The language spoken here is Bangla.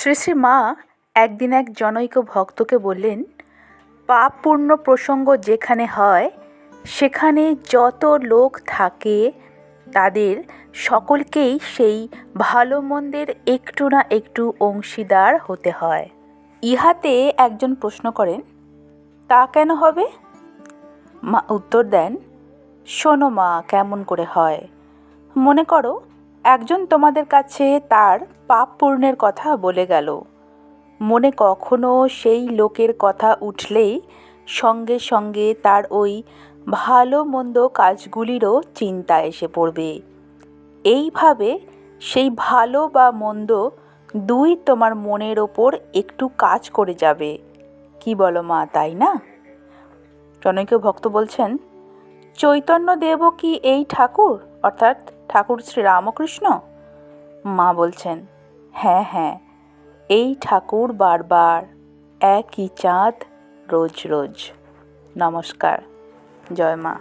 শ্রী শ্রী মা একদিন এক জনৈক ভক্তকে বললেন, পাপপূর্ণ প্রসঙ্গ যেখানে হয় সেখানে যত লোক থাকে তাদের সকলকেই সেই ভালো মন্দের একটু না একটু অংশীদার হতে হয়। ইহাতে একজন প্রশ্ন করেন, তা কেন হবে? মা উত্তর দেন, শোনো মা, কেমন করে হয়। মনে করো একজন তোমাদের কাছে তার পাপ পূর্ণের কথা বলে গেল। মনে কখনো সেই লোকের কথা উঠলেই সঙ্গে সঙ্গে তার ওই ভালো মন্দ কাজগুলিরও চিন্তা এসে পড়বে। এইভাবে সেই ভালো বা মন্দ দুই তোমার মনের ওপর একটু কাজ করে যাবে। কি বলো মা, তাই না? জনৈক ভক্ত বলছেন, চৈতন্য দেব কি এই ঠাকুর, অর্থাৎ ঠাকুর শ্রী রামকৃষ্ণ? মা বলছেন, হ্যাঁ হ্যাঁ, এই ঠাকুর বারবার, একই চাঁদ রোজ রোজ। নমস্কার। জয় মা।